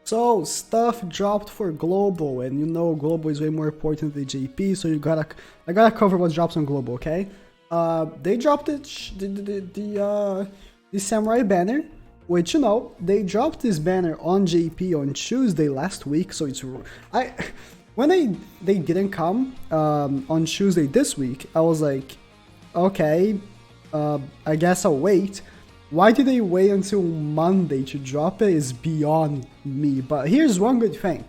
So stuff dropped for global, and you know global is way more important than JP, so I gotta cover what drops on global, okay? They dropped the samurai banner, which you know they dropped this banner on JP on Tuesday last week, so it's when they didn't come on Tuesday this week, I was like, okay, I guess I'll wait. Why did they wait until Monday to drop it is beyond me. But here's one good thing.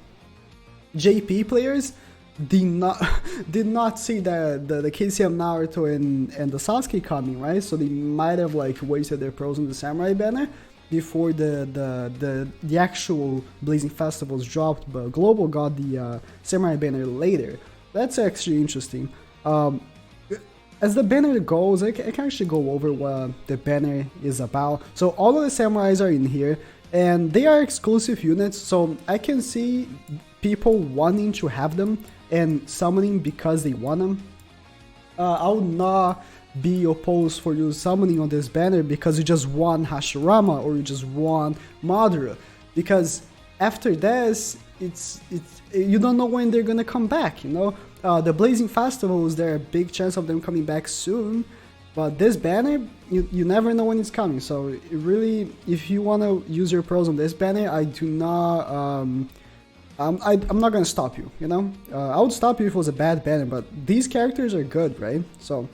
JP players did not see the KCM Naruto and the Sasuke coming, right? So they might have like wasted their pros on the Samurai banner before the actual Blazing Festivals dropped, but Global got the Samurai banner later. That's actually interesting. As the banner goes, I can actually go over what the banner is about. So all of the samurais are in here, and they are exclusive units, so I can see people wanting to have them and summoning because they want them. I would not be opposed for you summoning on this banner because you just want Hashirama or you just want Madara, because after this, it's you don't know when they're gonna come back, you know? The Blazing Festivals, there are a big chance of them coming back soon, but this banner, you never know when it's coming, so it really, if you want to use your pros on this banner, I do not, I'm not gonna stop you, you know? I would stop you if it was a bad banner, but these characters are good, right? So,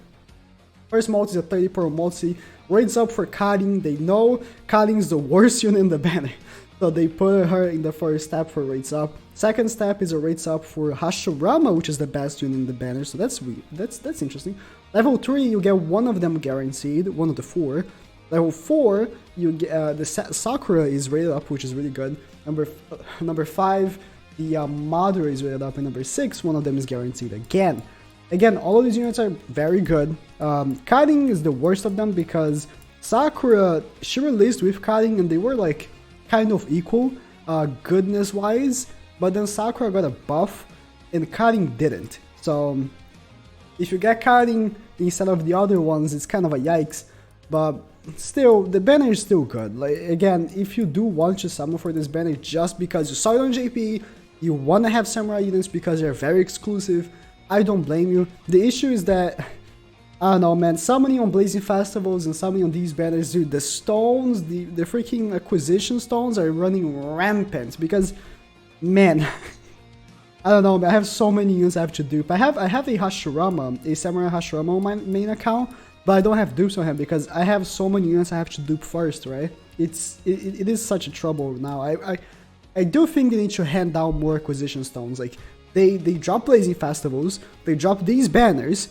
first multi is a 30 pro multi, rates up for Karin. They know Karin is the worst unit in the banner, so they put her in the first step for rates up. Second step is a rates up for Hashirama, which is the best unit in the banner, so that's weird. That's interesting. Level 3, you get one of them guaranteed, one of the 4. Level 4, you get the Sakura is rated up, which is really good. Number 5, the Madara is rated up, and number 6, one of them is guaranteed again. Again, all of these units are very good. Karin is the worst of them because Sakura, she released with Karin and they were like kind of equal, goodness wise, but then Sakura got a buff and Karin didn't. So if you get Karin instead of the other ones, it's kind of a yikes, but still, the banner is still good. Like, again, if you do want to summon for this banner just because you saw it on JP, you want to have samurai units because they're very exclusive, I don't blame you. The issue is that, I don't know, man, summoning on Blazing Festivals and summoning on these banners, dude, the stones, the freaking acquisition stones are running rampant because, man, I don't know, I have so many units I have to dupe. I have a Hashirama, a Samurai Hashirama on my main account, but I don't have dupes on him because I have so many units I have to dupe first, right? It is such a trouble now. I do think they need to hand down more acquisition stones. Like, they drop Blazing Festivals, they drop these banners,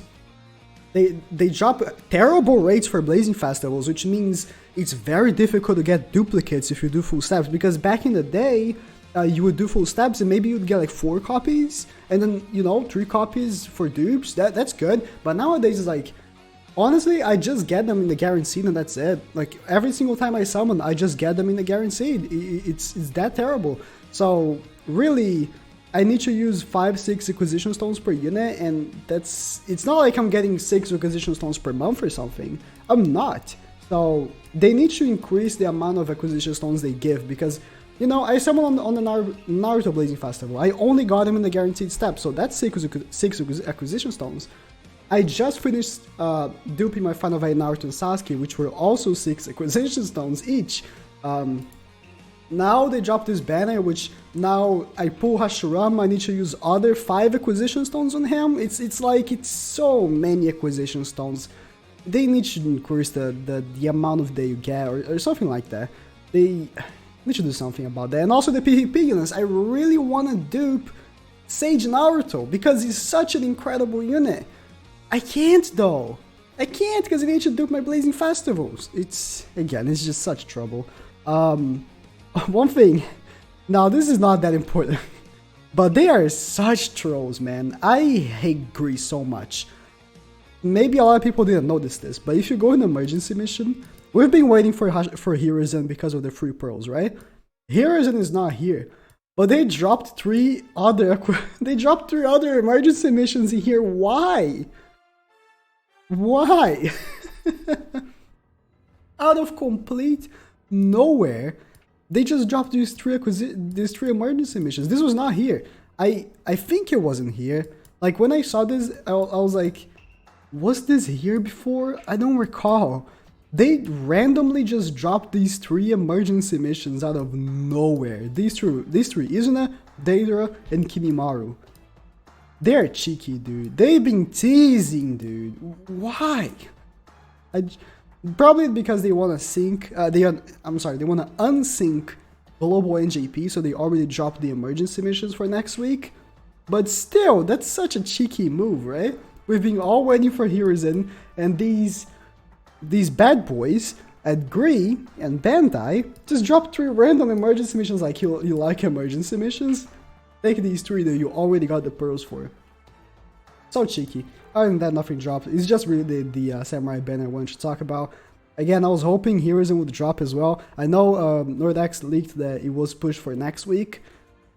they drop terrible rates for Blazing Festivals, which means it's very difficult to get duplicates if you do full steps, because back in the day, you would do full steps and maybe you'd get like 4 copies, and then, you know, 3 copies for dupes, that's good, but nowadays it's like, honestly, I just get them in the guaranteed and that's it. Like, every single time I summon, I just get them in the guaranteed. It's that terrible. So, really, I need to use 5-6 acquisition stones per unit, and it's not like I'm getting 6 acquisition stones per month or something. I'm not. So, they need to increase the amount of acquisition stones they give, because, you know, I summoned on the Naruto Blazing Festival. I only got them in the guaranteed step, so that's 6 acquisition stones. I just finished duping my final value Naruto and Sasuke, which were also 6 acquisition stones each. Now they dropped this banner, which now I pull Hashirama, I need to use other 5 acquisition stones on him. It's like, it's so many acquisition stones. They need to increase the amount of that you get, or something like that. They need to do something about that. And also the PvP units, I really want to dupe Sage Naruto, because he's such an incredible unit. I can't though. I can't because I need to dupe my Blazing Festivals. It's just such trouble. One thing, now this is not that important, but they are such trolls, man. I hate Greece so much. Maybe a lot of people didn't notice this, but if you go in an emergency mission, we've been waiting for Hiruzen because of the free pearls, right? Hiruzen is not here, but they dropped 3 other emergency missions in here. Why? Why? Out of complete nowhere, they just dropped these three emergency missions. This was not here. I think it wasn't here. Like when I saw this, I was like, was this here before? I don't recall. They randomly just dropped these 3 emergency missions out of nowhere. These three, Izuna, Deidara, and Kimimaru. They're cheeky, dude. They've been teasing, dude. Why? Probably because they want to sync. They want to unsync global NJP, so they already dropped the emergency missions for next week. But still, that's such a cheeky move, right? We've been all waiting for Hiruzen, and these bad boys at Gree and Bandai just dropped 3 random emergency missions. Like, you like emergency missions? Take these 3 that you already got the pearls for. So cheeky. Other than that, nothing dropped. It's just really the Samurai banner I wanted to talk about. Again, I was hoping Hiruzen would drop as well. I know Nordex leaked that it was pushed for next week.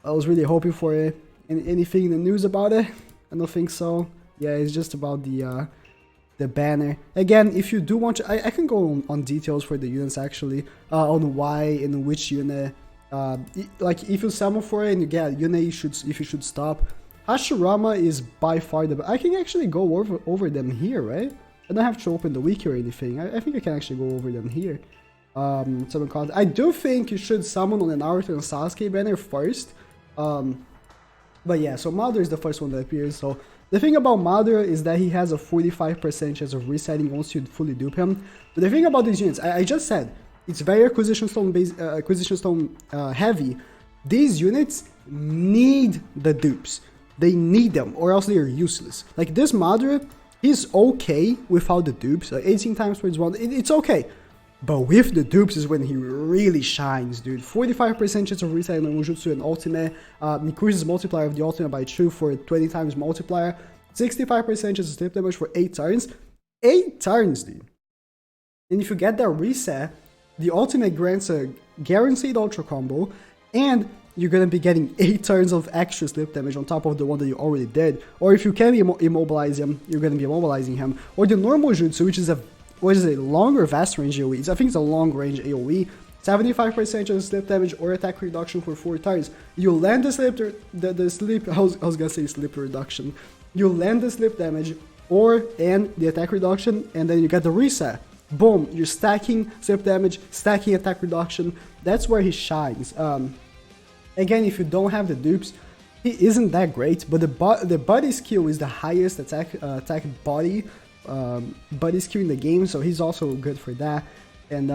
I was really hoping for it. Anything in the news about it? I don't think so. Yeah, it's just about the banner. Again, if you do want to, I can go on details for the units actually, on why and which unit. Like if you summon for it and you get a unit, if you should stop. Hashirama is by far the best. I can actually go over them here, right? I don't have to open the wiki or anything. I think I can actually go over them here. Summon cards. I do think you should summon on the Naruto and Sasuke banner first. But yeah, so Madara is the first one that appears. So the thing about Madara is that he has a 45% chance of resetting once you fully dupe him. But the thing about these units, I just said, it's very acquisition stone heavy. These units need the dupes. They need them, or else they are useless. Like this Madara, he's okay without the dupes. Like 18 times per one, it's okay. But with the dupes is when he really shines, dude. 45% chance of resetting on Ujutsu and ultimate. Increases multiplier of the ultimate by 2 for 20 times multiplier. 65% chance of slip damage for 8 turns. 8 turns, dude. And if you get that reset, the ultimate grants a guaranteed ultra combo, and you're gonna be getting 8 turns of extra slip damage on top of the one that you already did. Or if you can immobilize him, you're gonna be immobilizing him. Or the normal jutsu, which is a longer vast range AoE. I think it's a long range AoE. 75% of slip damage or attack reduction for 4 turns. You land the slip, I was gonna say slip reduction. You land the slip damage and the attack reduction, and then you get the reset. Boom, you're stacking slip damage, stacking attack reduction. That's where he shines. Again, if you don't have the dupes, he isn't that great, but the body skill is the highest attack body skill in the game, so he's also good for that. And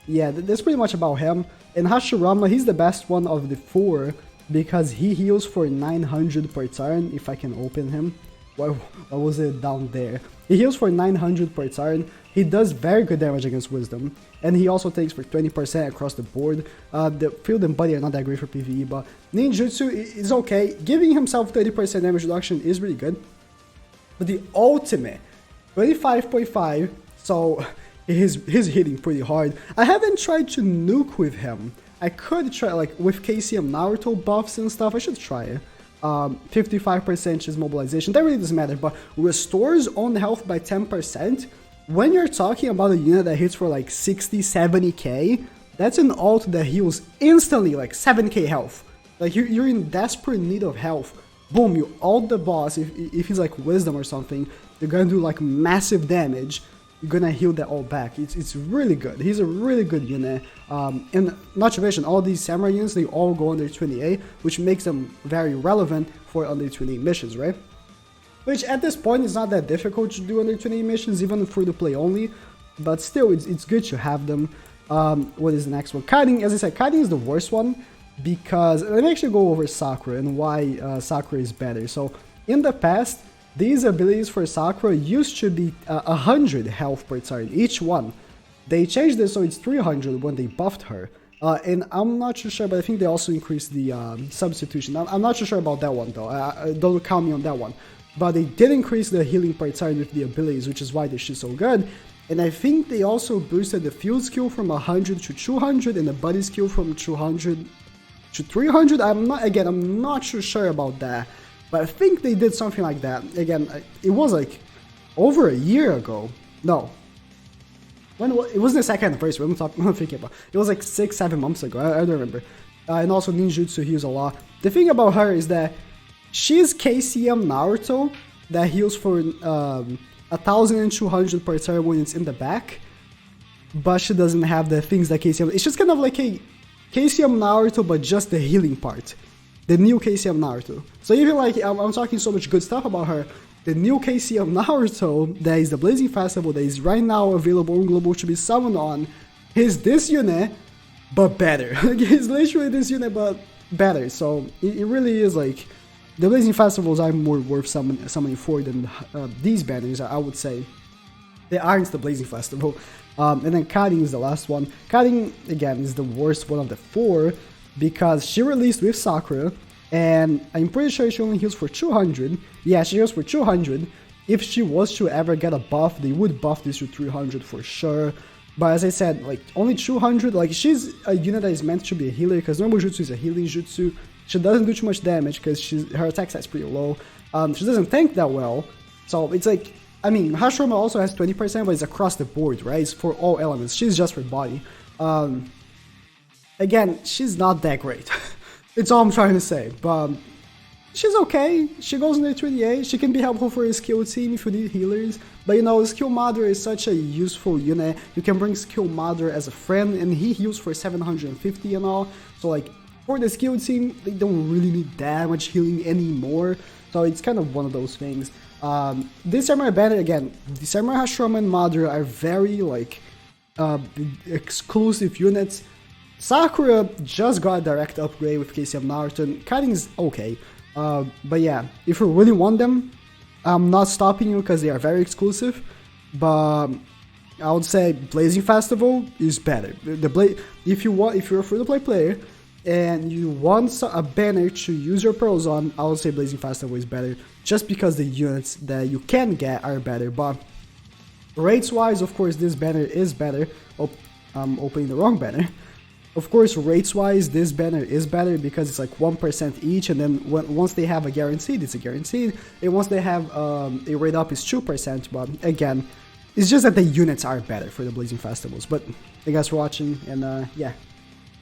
yeah, that's pretty much about him. And Hashirama, he's the best one of the 4 because he heals for 900 per turn. If I can open him, why was it down there? He heals for 900 per turn. He does very good damage against Wisdom, and he also takes for 20% across the board. The field and body are not that great for PvE, but ninjutsu is okay. Giving himself 30% damage reduction is really good. But the ultimate, 25.5, so he's hitting pretty hard. I haven't tried to nuke with him. I could try, like with KCM Naruto buffs and stuff, I should try it. 55% is mobilization, that really doesn't matter, but restores own health by 10%. When you're talking about a unit that hits for like 60, 70k, that's an ult that heals instantly like 7k health. Like you're in desperate need of health. Boom, you ult the boss. If he's like Wisdom or something, you're gonna do like massive damage. You're gonna heal that all back. It's really good. He's a really good unit. And not to mention, all these samurai units, they all go under 28, which makes them very relevant for under 28 missions, right? Which at this point is not that difficult to do under 28 missions, even free to play only. But still, it's good to have them. What is the next one? Kiting, as I said, Kiting is the worst one because let me actually go over Sakura and why Sakura is better. So in the past, these abilities for Sakura used to be 100 health per turn, each one. They changed this so it's 300 when they buffed her. And I'm not too sure, but I think they also increased the substitution. I'm not too sure about that one though, don't count me on that one. But they did increase the healing per turn with the abilities, which is why this shit's so good. And I think they also boosted the field skill from 100 to 200 and the body skill from 200 to 300. I'm not too sure about that. But I think they did something like that. Again, it was like over a year ago. No. it wasn't the second anniversary. What I'm thinking about. It was like 6-7 months ago. I don't remember. And also ninjutsu heals a lot. The thing about her is that she's KCM Naruto that heals for 1,200 per turn when it's in the back, but she doesn't have the things that KCM. It's just kind of like a KCM Naruto, but just the healing part. The new KCM Naruto. So even like I'm talking so much good stuff about her, the new KCM Naruto that is the Blazing Festival that is right now available on Global to be summoned on, is this unit, but better. Like, it's literally this unit, but better. So it really is like the Blazing Festivals are more worth summoning for than these banners, I would say. They aren't the Blazing Festival. And then Karin is the last one. Karin, again, is the worst one of the 4 because she released with Sakura, and I'm pretty sure she only heals for 200. Yeah, she heals for 200. If she was to ever get a buff, they would buff this to 300 for sure. But as I said, like, only 200, like, she's a unit that is meant to be a healer, because normal jutsu is a healing jutsu. She doesn't do too much damage, because her attack stat is pretty low. She doesn't tank that well, so it's like, I mean, Hashirama also has 20%, but it's across the board, right? It's for all elements. She's just for body. Again, she's not that great. It's all I'm trying to say, but she's okay. She goes in the 28. She can be helpful for a skill team if you need healers. But you know, Skill Mother is such a useful unit. You can bring Skill Mother as a friend, and he heals for 750 and all. So like, for the skill team, they don't really need that much healing anymore. So it's kind of one of those things. This Samurai banner, again, the Samurai Hashirama and Madara are very like exclusive units. Sakura just got a direct upgrade with KCM Naruto, and Karin is okay. But yeah, if you really want them, I'm not stopping you because they are very exclusive. But I would say Blazing Festival is better. If you're a free-to-play player and you want a banner to use your pearls on, I would say Blazing Festival is better, just because the units that you can get are better. But rates-wise, of course, this banner is better. Oh, I'm opening the wrong banner. Of course, rates-wise, this banner is better because it's like 1% each, and then once they have a guaranteed, it's a guaranteed, and once they have a rate up, it's 2%, but again, it's just that the units are better for the Blazing Festivals. But thank you guys for watching, and yeah.